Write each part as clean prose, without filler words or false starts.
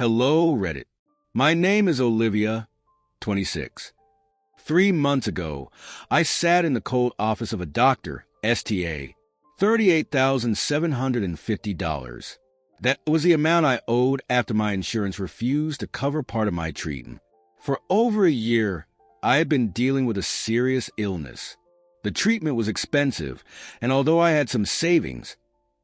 Hello, Reddit. My name is Olivia, 26. 3 months ago, I sat in the cold office of a doctor, STA, $38,750. That was the amount I owed after my insurance refused to cover part of my treatment. For over a year, I had been dealing with a serious illness. The treatment was expensive, and although I had some savings,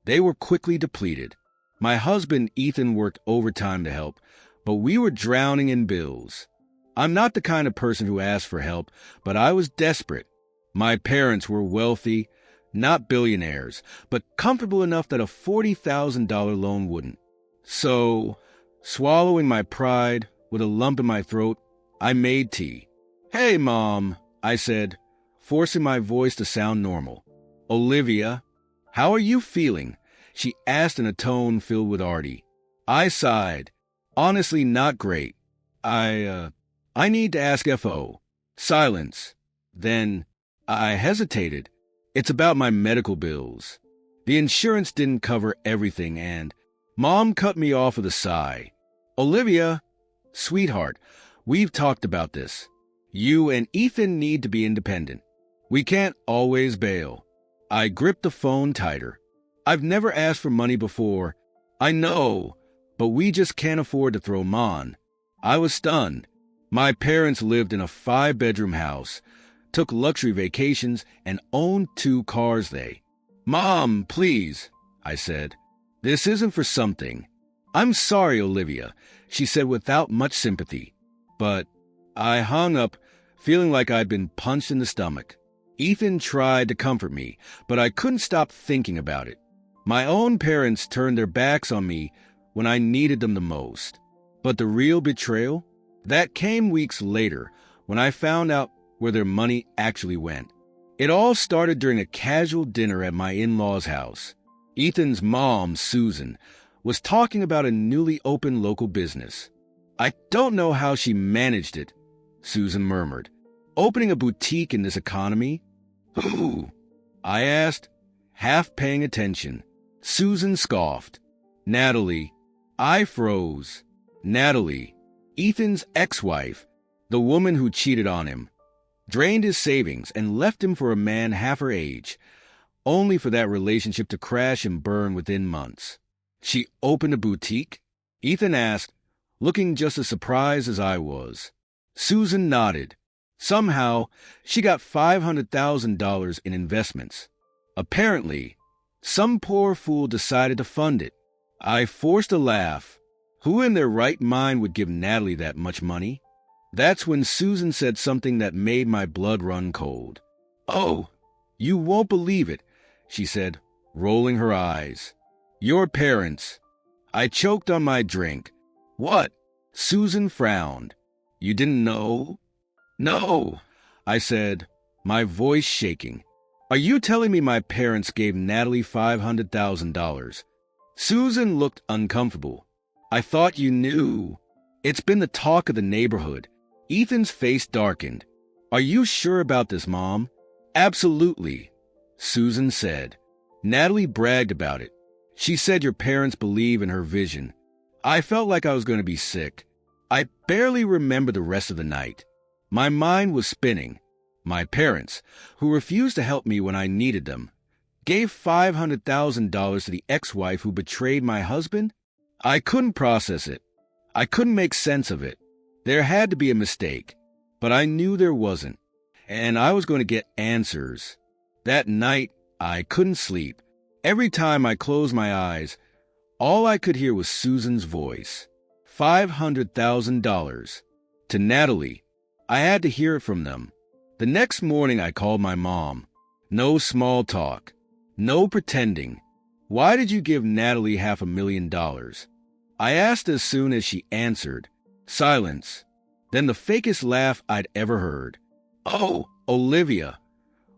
they were quickly depleted. My husband, Ethan, worked overtime to help, but we were drowning in bills. I'm not the kind of person who asks for help, but I was desperate. My parents were wealthy, not billionaires, but comfortable enough that a $40,000 loan wouldn't. So, swallowing my pride with a lump in my throat, I made tea. "Hey, Mom," I said, forcing my voice to sound normal. "Olivia, how are you feeling?" she asked in a tone filled with arty. I sighed. "Honestly, not great. I need to ask FO. Silence. Then, I hesitated. "It's about my medical bills. The insurance didn't cover everything, and..." Mom cut me off with a sigh. "Olivia, sweetheart, we've talked about this. You and Ethan need to be independent. We can't always bail." I gripped the phone tighter. "I've never asked for money before. I know, but we just can't afford to throw 'em on." I was stunned. My parents lived in a 5-bedroom house, took luxury vacations, and owned 2 cars. "Mom, please," I said. "This isn't for something." "I'm sorry, Olivia," she said without much sympathy. But I hung up, feeling like I'd been punched in the stomach. Ethan tried to comfort me, but I couldn't stop thinking about it. My own parents turned their backs on me when I needed them the most. But the real betrayal? That came weeks later, when I found out where their money actually went. It all started during a casual dinner at my in-laws' house. Ethan's mom, Susan, was talking about a newly opened local business. "I don't know how she managed it," Susan murmured. "Opening a boutique in this economy?" "Who?" I asked, half paying attention. Susan scoffed. "Natalie." I froze. Natalie, Ethan's ex-wife, the woman who cheated on him, drained his savings and left him for a man half her age, only for that relationship to crash and burn within months. "She opened a boutique?" Ethan asked, looking just as surprised as I was. Susan nodded. "Somehow, she got $500,000 in investments. Apparently, some poor fool decided to fund it." I forced a laugh. Who in their right mind would give Natalie that much money? That's when Susan said something that made my blood run cold. "Oh, you won't believe it," she said, rolling her eyes. "Your parents." I choked on my drink. "What?" Susan frowned. "You didn't know?" "No," I said, my voice shaking. "Are you telling me my parents gave Natalie $500,000? Susan looked uncomfortable. "I thought you knew. It's been the talk of the neighborhood." Ethan's face darkened. "Are you sure about this, Mom?" "Absolutely," Susan said. "Natalie bragged about it. She said your parents believe in her vision." I felt like I was going to be sick. I barely remember the rest of the night. My mind was spinning. My parents, who refused to help me when I needed them, gave $500,000 to the ex-wife who betrayed my husband? I couldn't process it. I couldn't make sense of it. There had to be a mistake, but I knew there wasn't, and I was going to get answers. That night, I couldn't sleep. Every time I closed my eyes, all I could hear was Susan's voice. $500,000. To Natalie. I had to hear it from them. The next morning, I called my mom. No small talk. No pretending. "Why did you give Natalie $500,000? I asked as soon as she answered. Silence. Then the fakest laugh I'd ever heard. "Oh, Olivia,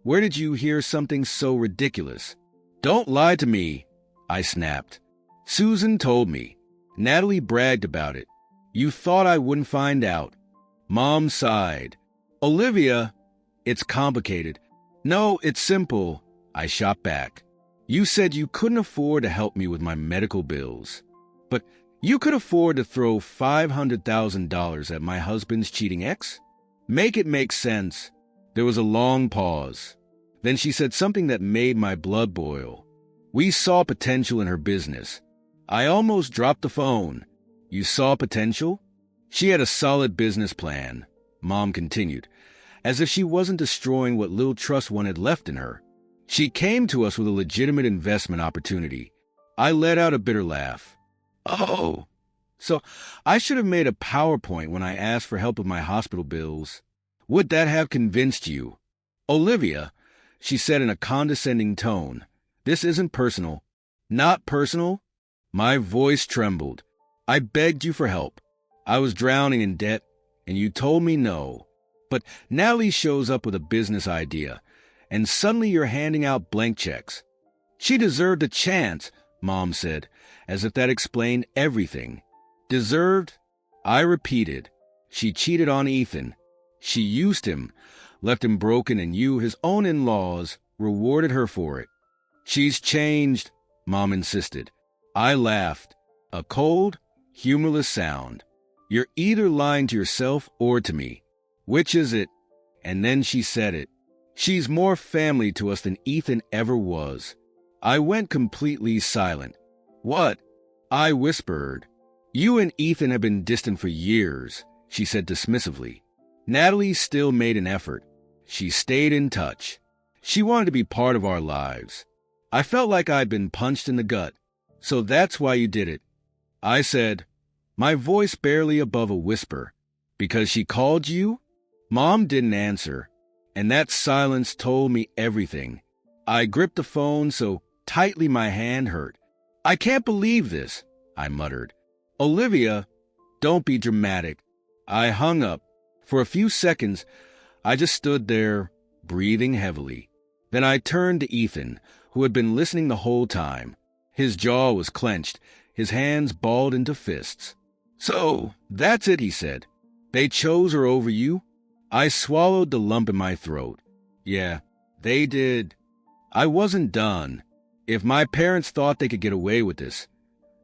where did you hear something so ridiculous?" "Don't lie to me," I snapped. "Susan told me. Natalie bragged about it. You thought I wouldn't find out." Mom sighed. "Olivia, it's complicated." "No, it's simple," I shot back. "You said you couldn't afford to help me with my medical bills. But You could afford to throw $500,000 at my husband's cheating ex? Make it make sense. There was a long pause. Then she said something that made my blood boil. We saw potential in her business. I almost dropped the phone. You saw potential? She had a solid business plan, Mom continued, as if she wasn't destroying what little trust one had left in her. She came to us with a legitimate investment opportunity. I let out a bitter laugh. Oh, so I should have made a PowerPoint when I asked for help with my hospital bills. Would that have convinced you? Olivia, she said in a condescending tone, this isn't personal. Not personal? My voice trembled. I begged you for help. I was drowning in debt, and you told me no. But Natalie shows up with a business idea, and suddenly you're handing out blank checks. She deserved a chance, Mom said, as if that explained everything. Deserved? I repeated. She cheated on Ethan. She used him, left him broken, and you, his own in-laws, rewarded her for it. She's changed, Mom insisted. I laughed. A cold, humorless sound. You're either lying to yourself or to me. Which is it? And then she said it. She's more family to us than Ethan ever was. I went completely silent. What? I whispered. You and Ethan have been distant for years, she said dismissively. Natalie still made an effort. She stayed in touch. She wanted to be part of our lives. I felt like I'd been punched in the gut. So that's why you did it. I said, my voice barely above a whisper. Because she called you? Mom didn't answer, and that silence told me everything. I gripped the phone so tightly my hand hurt. I can't believe this, I muttered. Olivia, don't be dramatic. I hung up. For a few seconds, I just stood there, breathing heavily. Then I turned to Ethan, who had been listening the whole time. His jaw was clenched, his hands balled into fists. So, that's it, he said. They chose her over you? I swallowed the lump in my throat. Yeah, they did. I wasn't done. If my parents thought they could get away with this,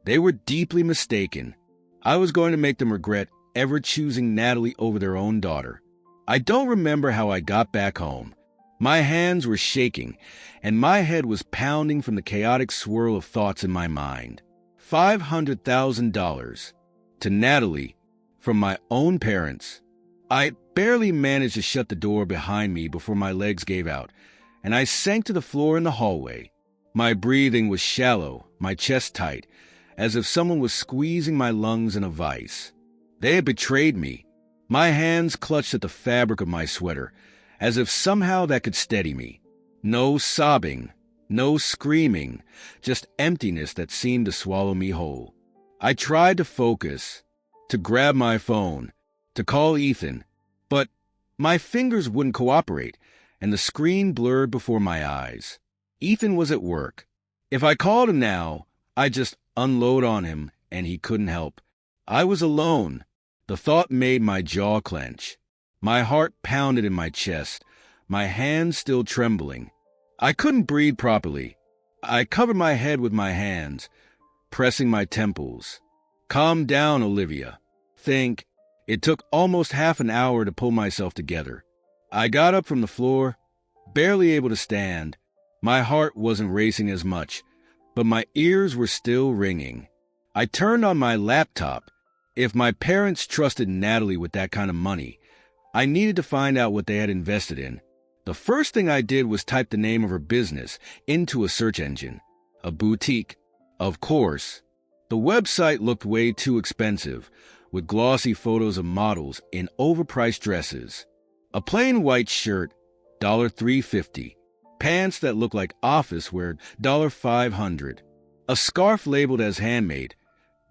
they were deeply mistaken. I was going to make them regret ever choosing Natalie over their own daughter. I don't remember how I got back home. My hands were shaking, and my head was pounding from the chaotic swirl of thoughts in my mind. $500,000 to Natalie from my own parents. I barely managed to shut the door behind me before my legs gave out, and I sank to the floor in the hallway. My breathing was shallow, my chest tight, as if someone was squeezing my lungs in a vice. They had betrayed me. My hands clutched at the fabric of my sweater, as if somehow that could steady me. No sobbing, no screaming, just emptiness that seemed to swallow me whole. I tried to focus, to grab my phone, to call Ethan, but my fingers wouldn't cooperate, and the screen blurred before my eyes. Ethan was at work. If I called him now, I'd just unload on him, and he couldn't help. I was alone. The thought made my jaw clench. My heart pounded in my chest, my hands still trembling. I couldn't breathe properly. I covered my head with my hands, pressing my temples. Calm down, Olivia. Think. It took almost half an hour to pull myself together. I got up from the floor, barely able to stand. My heart wasn't racing as much, but my ears were still ringing. I turned on my laptop. If my parents trusted Natalie with that kind of money, I needed to find out what they had invested in. The first thing I did was type the name of her business into a search engine. A boutique. Of course. The website looked way too expensive, with glossy photos of models in overpriced dresses. A plain white shirt, $3.50. Pants that looked like office wear, $500. A scarf labeled as handmade,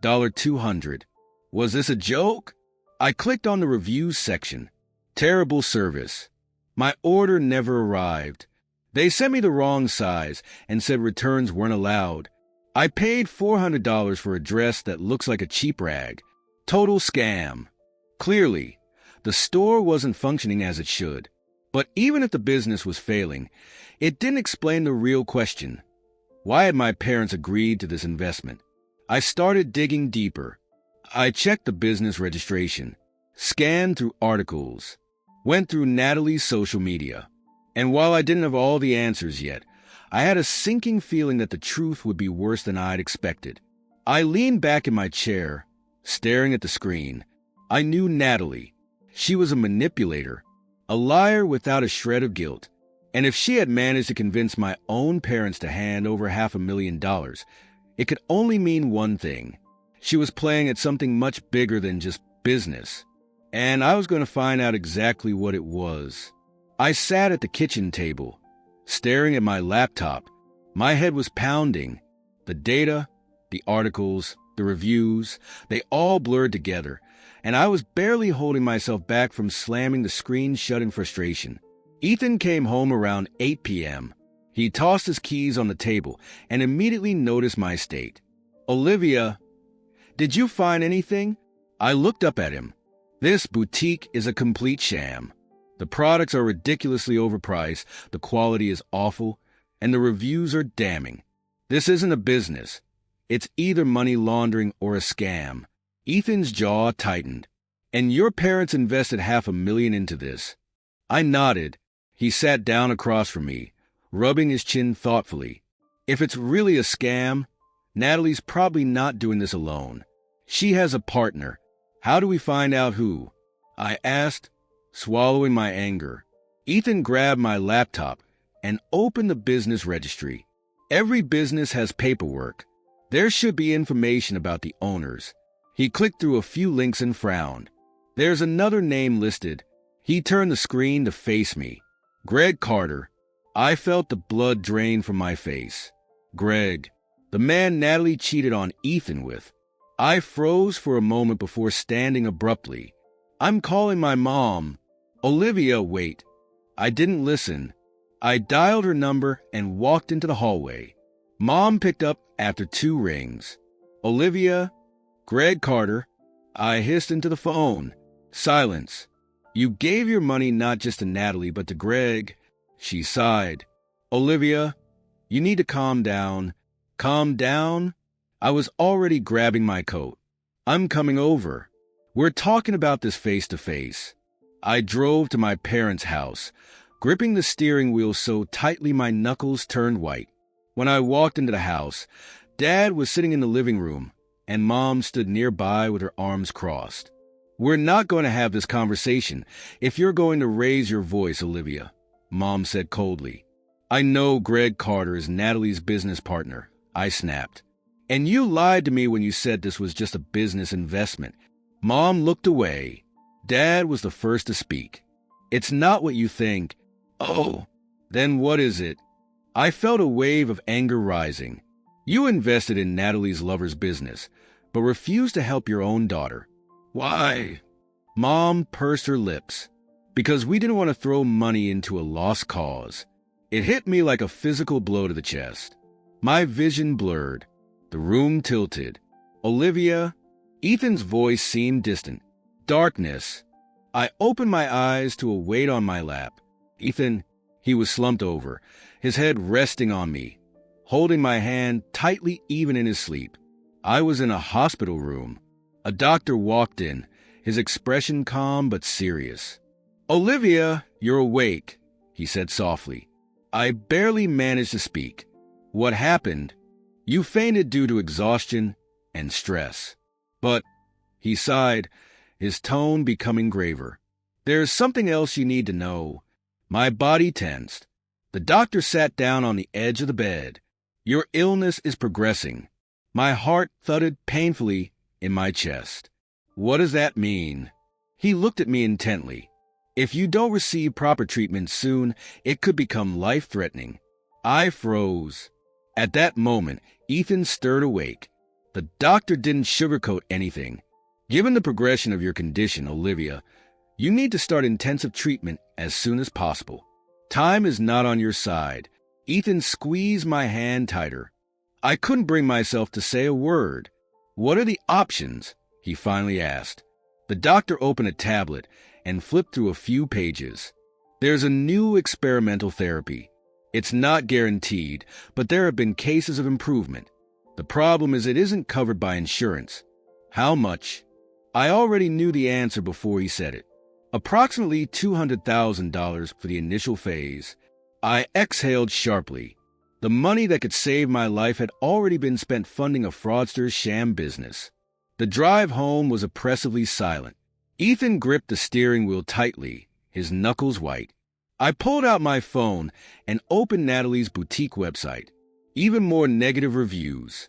$200. Was this a joke? I clicked on the reviews section. Terrible service. My order never arrived. They sent me the wrong size and said returns weren't allowed. I paid $400 for a dress that looks like a cheap rag. Total scam. Clearly, the store wasn't functioning as it should. But even if the business was failing, it didn't explain the real question. Why had my parents agreed to this investment? I started digging deeper. I checked the business registration, scanned through articles, went through Natalie's social media. And while I didn't have all the answers yet, I had a sinking feeling that the truth would be worse than I'd expected. I leaned back in my chair, staring at the screen. I knew Natalie. She was a manipulator, a liar without a shred of guilt. And if she had managed to convince my own parents to hand over $500,000, it could only mean one thing. She was playing at something much bigger than just business. And I was going to find out exactly what it was. I sat at the kitchen table, staring at my laptop. My head was pounding. The data, the articles, the reviews, they all blurred together, and I was barely holding myself back from slamming the screen shut in frustration. Ethan came home around 8 p.m. He tossed his keys on the table and immediately noticed my state. "Olivia, did you find anything?" I looked up at him. "This boutique is a complete sham. The products are ridiculously overpriced, the quality is awful, and the reviews are damning. This isn't a business. It's either money laundering or a scam." Ethan's jaw tightened. "And your parents invested $500,000 into this." I nodded. He sat down across from me, rubbing his chin thoughtfully. "If it's really a scam, Natalie's probably not doing this alone. She has a partner. How do we find out who?" I asked, swallowing my anger. Ethan grabbed my laptop and opened the business registry. Every business has paperwork. There should be information about the owners. He clicked through a few links and frowned. "There's another name listed." He turned the screen to face me. "Greg Carter." I felt the blood drain from my face. Greg, the man Natalie cheated on Ethan with. I froze for a moment before standing abruptly. "I'm calling my mom." "Olivia, wait." I didn't listen. I dialed her number and walked into the hallway. Mom picked up after 2 rings. "Olivia, Greg Carter." I hissed into the phone. Silence. "You gave your money not just to Natalie, but to Greg." She sighed. "Olivia, you need to calm down." "Calm down?" I was already grabbing my coat. "I'm coming over. We're talking about this face to face." I drove to my parents' house, gripping the steering wheel so tightly my knuckles turned white. When I walked into the house, Dad was sitting in the living room, and Mom stood nearby with her arms crossed. "We're not going to have this conversation if you're going to raise your voice, Olivia," Mom said coldly. "I know Greg Carter is Natalie's business partner," I snapped. "And you lied to me when you said this was just a business investment." Mom looked away. Dad was the first to speak. "It's not what you think." "Oh, then what is it?" I felt a wave of anger rising. "You invested in Natalie's lover's business, but refused to help your own daughter." "Why?" Mom pursed her lips. "Because we didn't want to throw money into a lost cause." It hit me like a physical blow to the chest. My vision blurred. The room tilted. "Olivia?" Ethan's voice seemed distant. Darkness. I opened my eyes to a weight on my lap. Ethan, he was slumped over, his head resting on me, holding my hand tightly even in his sleep. I was in a hospital room. A doctor walked in, his expression calm but serious. "Olivia, you're awake," he said softly. I barely managed to speak. "What happened?" "You fainted due to exhaustion and stress." "But," he sighed, his tone becoming graver, "there's something else you need to know." My body tensed. The doctor sat down on the edge of the bed. "Your illness is progressing." My heart thudded painfully in my chest. "What does that mean?" He looked at me intently. "If you don't receive proper treatment soon, it could become life-threatening." I froze. At that moment, Ethan stirred awake. The doctor didn't sugarcoat anything. "Given the progression of your condition, Olivia, you need to start intensive treatment as soon as possible. Time is not on your side." Ethan squeezed my hand tighter. I couldn't bring myself to say a word. "What are the options?" he finally asked. The doctor opened a tablet and flipped through a few pages. "There's a new experimental therapy. It's not guaranteed, but there have been cases of improvement. The problem is it isn't covered by insurance. How much? I already knew the answer before he said it. Approximately $200,000 for the initial phase. I exhaled sharply. The money that could save my life had already been spent funding a fraudster's sham business. The drive home was oppressively silent. Ethan gripped the steering wheel tightly, his knuckles white. I pulled out my phone and opened Natalie's boutique website. Even more negative reviews.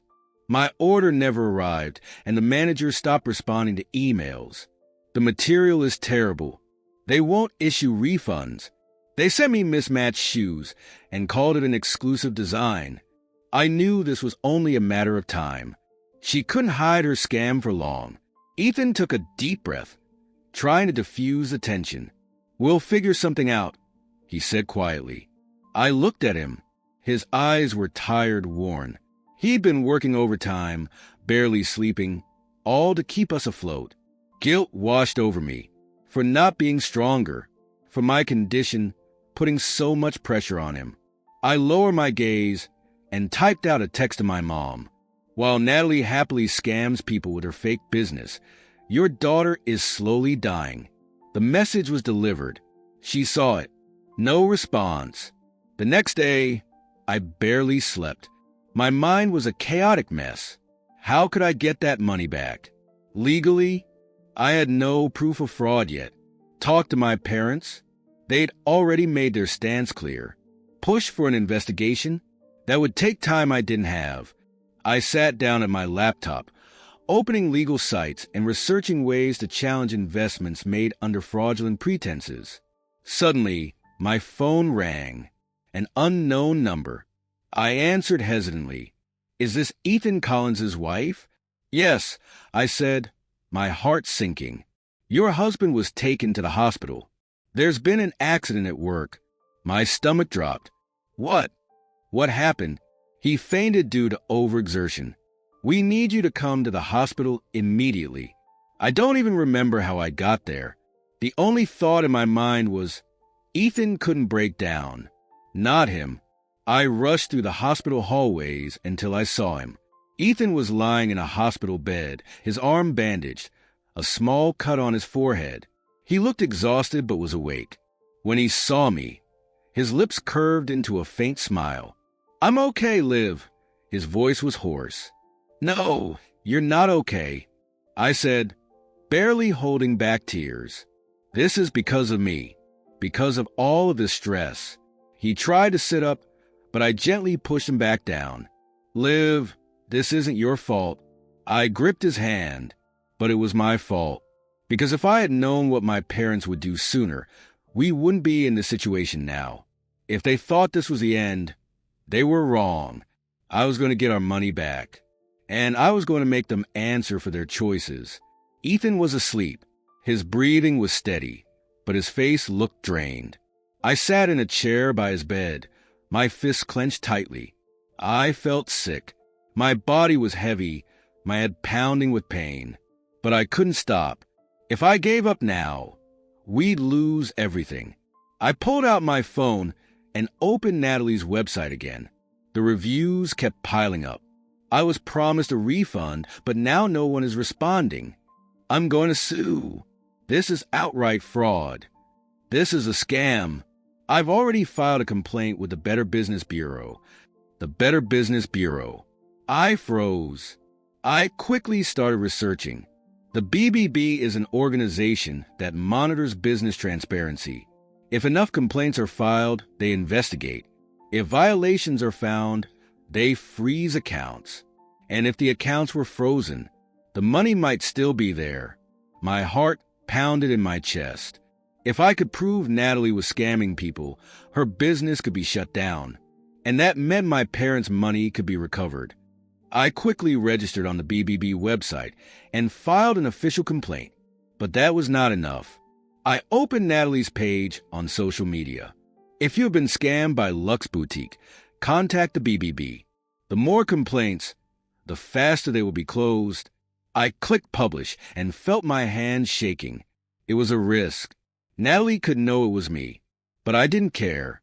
My order never arrived, and the manager stopped responding to emails. The material is terrible. They won't issue refunds. They sent me mismatched shoes and called it an exclusive design. I knew this was only a matter of time. She couldn't hide her scam for long. Ethan took a deep breath, trying to diffuse the tension. "We'll figure something out," he said quietly. I looked at him. His eyes were tired, worn. He'd been working overtime, barely sleeping, all to keep us afloat. Guilt washed over me for not being stronger, for my condition putting so much pressure on him. I lowered my gaze and typed out a text to my mom. "While Natalie happily scams people with her fake business, your daughter is slowly dying." The message was delivered. She saw it. No response. The next day, I barely slept. My mind was a chaotic mess. How could I get that money back? Legally, I had no proof of fraud yet. Talked to my parents. They'd already made their stance clear. Push for an investigation? That would take time I didn't have. I sat down at my laptop, opening legal sites and researching ways to challenge investments made under fraudulent pretenses. Suddenly, my phone rang. An unknown number. I answered hesitantly. "Is this Ethan Collins's wife?" "Yes," I said, my heart sinking. "Your husband was taken to the hospital. There's been an accident at work." My stomach dropped. "What? What happened?" "He fainted due to overexertion. We need you to come to the hospital immediately." I don't even remember how I got there. The only thought in my mind was, Ethan couldn't break down. Not him. I rushed through the hospital hallways until I saw him. Ethan was lying in a hospital bed, his arm bandaged, a small cut on his forehead. He looked exhausted but was awake. When he saw me, his lips curved into a faint smile. "I'm okay, Liv." His voice was hoarse. "No, you're not okay," I said, barely holding back tears. "This is because of me, because of all of this stress." He tried to sit up, but I gently pushed him back down. "Liv, this isn't your fault." I gripped his hand, but it was my fault. Because if I had known what my parents would do sooner, we wouldn't be in this situation now. If they thought this was the end, they were wrong. I was going to get our money back, and I was going to make them answer for their choices. Ethan was asleep. His breathing was steady, but his face looked drained. I sat in a chair by his bed, my fists clenched tightly. I felt sick. My body was heavy, my head pounding with pain. But I couldn't stop. If I gave up now, we'd lose everything. I pulled out my phone and opened Natalie's website again. The reviews kept piling up. I was promised a refund, but now no one is responding. I'm going to sue. This is outright fraud. This is a scam. I've already filed a complaint with the Better Business Bureau. The Better Business Bureau. I froze. I quickly started researching. The BBB is an organization that monitors business transparency. If enough complaints are filed, they investigate. If violations are found, they freeze accounts. And if the accounts were frozen, the money might still be there. My heart pounded in my chest. If I could prove Natalie was scamming people, her business could be shut down. And that meant my parents' money could be recovered. I quickly registered on the BBB website and filed an official complaint. But that was not enough. I opened Natalie's page on social media. If you have been scammed by Luxe Boutique, contact the BBB. The more complaints, the faster they will be closed. I clicked publish and felt my hands shaking. It was a risk. Natalie could know it was me, but I didn't care.